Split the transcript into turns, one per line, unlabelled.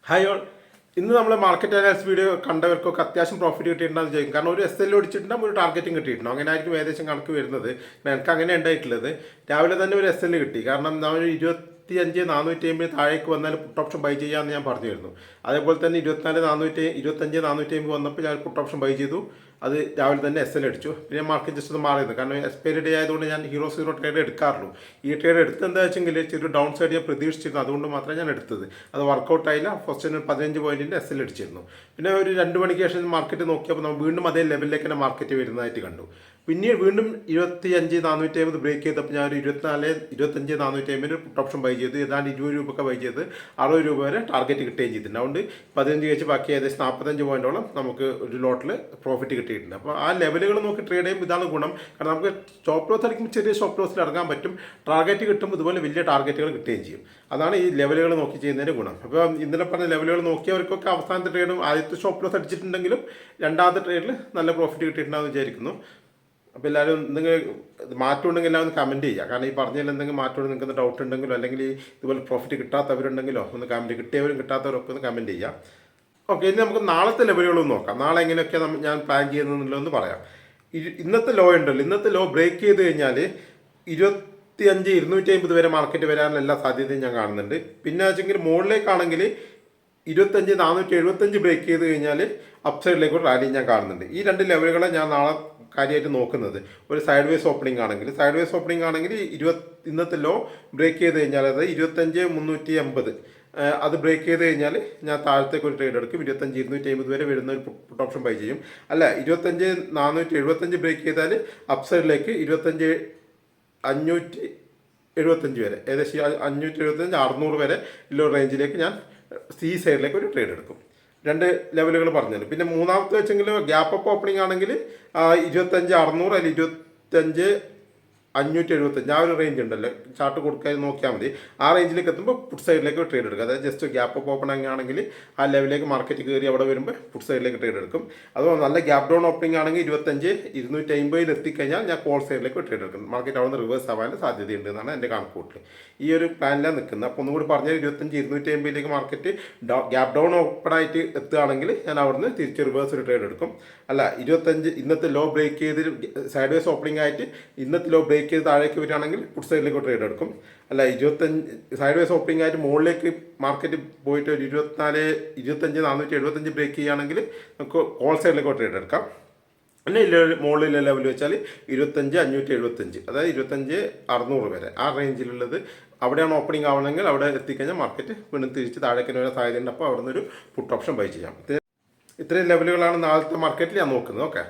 Hi all. ഇന്ന് നമ്മൾ market analysis video കണ്ടവർക്കൊക്കെ അത്യാവശ്യം പ്രോഫിറ്റ് കിട്ടിയിട്ടുണ്ടെന്ന് ചോദിക്കും. കാരണം ഒരു എസ് എൽ ഓടിച്ചിട്ടുണ്ടാകും, ഒരു ടാർഗറ്റും കിട്ടിയിട്ടുണ്ടോ, അങ്ങനെ ആയിരിക്കും ഏകദേശം കണക്ക് വരുന്നത്. എനിക്ക് അങ്ങനെ ഉണ്ടായിട്ടുള്ളത്. രാവിലെ തന്നെ ഒരു എസ് എൽ കിട്ടി. കാരണം നമ്മൾ 25,450 താഴേക്ക് വന്നാൽ പുട്ട് ഓപ്ഷൻ ബൈ ചെയ്യാമെന്ന് ഞാൻ പറഞ്ഞിരുന്നു. അതേപോലെ തന്നെ 25,450 വന്നപ്പോൾ ഞാൻ പുട്ട് ഓപ്ഷൻ ബൈ ചെയ്തു. അത് രാവിലെ തന്നെ എസ് എൽ അടിച്ചു. പിന്നെ മാർക്കറ്റ് ജസ്റ്റ് ഒന്ന് മാറിയത്, കാരണം എക്സ്പയറി ഡേ ആയതുകൊണ്ട് ഞാൻ ഹീറോ സീറോ ട്രേഡ് എടുക്കാറുള്ളൂ. ഈ ട്രേഡ് എടുത്ത് എന്താ വെച്ചെങ്കിൽ ചെറിയ ഡൗൺ സൈഡ് ഞാൻ പ്രതീക്ഷിച്ചിരുന്നു, അതുകൊണ്ട് മാത്രമേ ഞാൻ എടുത്തത്. അത് വർക്കൗട്ട് ആയില്ല. ഫസ്റ്റ് 15 പോയിന്റിൻ്റെ എസ് എൽ അടിച്ചിരുന്നു. പിന്നെ ഒരു 2 മണിക്ക് ശേഷം മാർക്കറ്റ് നോക്കിയപ്പോൾ നമ്മൾ വീണ്ടും അതേ ലെവലിലേക്ക് തന്നെ മാർക്കറ്റ് വരുന്നതായിട്ട് കണ്ടു. പിന്നീട് വീണ്ടും 25,450 ബ്രേക്ക് ചെയ്തപ്പോൾ ഞാൻ ഒരു 25,450 പുട്ട് ഓപ്ഷൻ ബൈ ചെയ്ത് ഏതാണ്ട് 20 രൂപയൊക്കെ ബൈ ചെയ്ത് 60 രൂപ വരെ ടാർഗറ്റ് കിട്ടുകയും ചെയ്തിട്ടുണ്ട്. അതുകൊണ്ട് 15 കഴിച്ച് ബാക്കി ഏകദേശം 45 പോയിന്റോളം നമുക്ക് ഒരു ലോട്ടിൽ പ്രോഫിറ്റ് കിട്ടിയിട്ടുണ്ട്. അപ്പോൾ ആ ലെവലുകൾ നോക്കി ട്രേഡ് ചെയ്യുമ്പോൾ ഇതാണ് ഗുണം. കാരണം നമുക്ക് സ്റ്റോപ്പ് ലോസ് അടിക്കുമ്പോൾ ചെറിയ സ്റ്റോപ്പ് ലോസിൽ ഇറങ്ങാൻ പറ്റും. ടാർഗറ്റ് കിട്ടുമ്പോൾ ഇതുപോലെ വലിയ ടാർഗറ്റുകൾ കിട്ടുകയും ചെയ്യും. അതാണ് ഈ ലെവലുകൾ നോക്കി ചെയ്യുന്നതിൻ്റെ ഗുണം. അപ്പോൾ ഇന്നലെ പറഞ്ഞ ലെവലുകൾ നോക്കിയവർക്കൊക്കെ അവസാനത്തെ ട്രേഡും ആദ്യത്തെ സ്റ്റോപ്പ് ലോസ് അടിച്ചിട്ടുണ്ടെങ്കിലും രണ്ടാമത്തെ ട്രേഡിൽ നല്ല പ്രോഫിറ്റ് കിട്ടിയിട്ടുണ്ടാകുമെന്ന് വിചാരിക്കുന്നു. അപ്പോൾ എല്ലാവരും എന്തെങ്കിലും മാറ്റം ഉണ്ടെങ്കിൽ എല്ലാവരും കമൻറ്റ് ചെയ്യുക. കാരണം ഈ പറഞ്ഞതിൽ എന്തെങ്കിലും മാറ്റം നിങ്ങൾക്ക് ഡൗട്ട് ഉണ്ടെങ്കിലോ അല്ലെങ്കിൽ ഇതുപോലെ പ്രോഫിറ്റ് കിട്ടാത്തവരുണ്ടെങ്കിലോ ഒന്ന് കമൻറ്റ്, കിട്ടിയവരും കിട്ടാത്തവരൊക്കെ ഒന്ന് കമൻറ്റ് ചെയ്യുക. ഓക്കെ, ഇനി നമുക്ക് നാളത്തെ ലെവലുകളൊന്ന് നോക്കാം. നാളെ എങ്ങനെയൊക്കെ ഞാൻ പ്ലാൻ ചെയ്യുന്നതെന്നുള്ളതെന്ന് പറയാം. ഇന്നത്തെ ലോ ഉണ്ടല്ലോ, ഇന്നത്തെ ലോ ബ്രേക്ക് ചെയ്ത് കഴിഞ്ഞാൽ 25,250 വരെ മാർക്കറ്റ് വരാനുള്ള എല്ലാ സാധ്യതയും ഞാൻ കാണുന്നുണ്ട്. പിന്നെ വെച്ചെങ്കിൽ മുകളിലേക്കാണെങ്കിൽ 25,475 ബ്രേക്ക് ചെയ്ത് കഴിഞ്ഞാൽ അപ്സൈഡിലേക്ക് ഒരു റാലി ഞാൻ കാണുന്നുണ്ട്. ഈ 2 ലെവലുകളെ ഞാൻ നാളെ കാര്യമായിട്ട് നോക്കുന്നത്. ഒരു സൈഡ് വേസ് ഓപ്പണിംഗ് ആണെങ്കിൽ ഇന്നത്തെ ലോ ബ്രേക്ക് ചെയ്ത് കഴിഞ്ഞാൽ, അതായത് 25,380 അത് ബ്രേക്ക് ചെയ്ത് കഴിഞ്ഞാൽ ഞാൻ താഴത്തേക്ക് ഒരു ട്രേഡ് എടുക്കും. 25,250 വരെ വരുന്ന ഒരു പുട്ട് ഓപ്ഷൻ ബൈ ചെയ്യും. അല്ല, 25,475 ബ്രേക്ക് ചെയ്താൽ അപ്സൈഡിലേക്ക് 25,575 വരെ, ഏകദേശം 575 600 വരെ ഉള്ള റേഞ്ചിലേക്ക് ഞാൻ ഈ സൈഡിലേക്ക് ഒരു ട്രേഡ് എടുക്കും. 2 ലെവലുകൾ പറഞ്ഞത്. പിന്നെ മൂന്നാമത്തെ വെച്ചെങ്കിൽ ഗ്യാപ്പ് അപ്പ് ഓപ്പണിംഗ് ആണെങ്കിൽ 25,600 അല്ലെങ്കിൽ 25,575 ആ ഒരു റേഞ്ച് ഉണ്ടല്ലോ, ചാർട്ട് കൊടുക്കാൻ നോക്കിയാൽ മതി. ആ റേഞ്ചിലേക്ക് എത്തുമ്പോൾ പുട്ട് സൈഡിലേക്ക് ട്രേഡ് എടുക്കുക. അതായത് ജസ്റ്റ് ഗ്യാപ്പ് അപ്പ് ഓപ്പണിംഗ് ആണെങ്കിൽ ആ ലെവലിലേക്ക് മാർക്കറ്റ് കയറി അവിടെ വരുമ്പോൾ പുട്ട് സൈഡിലേക്ക് ട്രേഡ് എടുക്കും. അതുപോലെ നല്ല ഗ്യാപ്പ് ഡൗൺ ഓപ്പണിംഗ് ആണെങ്കിൽ 25,250 എത്തിക്കഴിഞ്ഞാൽ ഞാൻ കോൾ സൈഡിലേക്ക് ട്രേഡ് എടുക്കും. മാർക്കറ്റ് അവിടെ നിന്ന് റിവേഴ്സ് ആവാൻ സാധ്യതയുണ്ട് എന്നാണ് എൻ്റെ കണക്കൂട്ടിൽ. ഈ ഒരു പ്ലാനിലാണ് നിൽക്കുന്നത്. അപ്പോൾ ഒന്നുകൂടി പറഞ്ഞാൽ 25,250 മാർക്കറ്റ് ഗ്യാപ്പ് ഡൗൺ ഓപ്പൺ ആയിട്ട് എത്തുകയാണെങ്കിൽ ഞാൻ അവിടുന്ന് തിരിച്ച് റിവേഴ്സ് ഒരു ട്രേഡ് എടുക്കും. അല്ല, 25 ഇന്നത്തെ ലോ ബ്രേക്ക് ചെയ്ത് സൈഡ് വേസ് ഓപ്പണിംഗ് ആയിട്ട് ഇന്നത്തെ ലോ ബ്രേക്ക് ചെയ്ത് താഴേക്ക് വരികയാണെങ്കിൽ പുട്ട് സൈഡിലേക്ക് ട്രേഡ് എടുക്കും. അല്ല, 25 സൈഡ് വേസ് ഓപ്പണിംഗ് ആയിട്ട് മുകളിലേക്ക് മാർക്കറ്റ് പോയിട്ട് ഒരു 25,475 ബ്രേക്ക് ചെയ്യുകയാണെങ്കിൽ നമുക്ക് കോൾ സൈഡിലേക്ക് ട്രേഡ് എടുക്കാം. പിന്നെ മുകളിലെ ലെവൽ വെച്ചാൽ 25,575, അതായത് 25,600 വരെ ആ റേഞ്ചിലുള്ളത് അവിടെയാണ് ഓപ്പണിംഗ് ആവണമെങ്കിൽ അവിടെ എത്തിക്കഴിഞ്ഞാൽ മാർക്കറ്റ് വീണ്ടും തിരിച്ച് താഴേക്ക് വരാൻ സാധ്യതയുണ്ട്. അപ്പോൾ അവിടെ നിന്നൊരു പുട്ട് ഓപ്ഷൻ ബൈ ചെയ്യാം. ഇത്രയും ലെവലുകളാണ് നാളത്തെ മാർക്കറ്റിൽ ഞാൻ നോക്കുന്നത്. ഓക്കെ.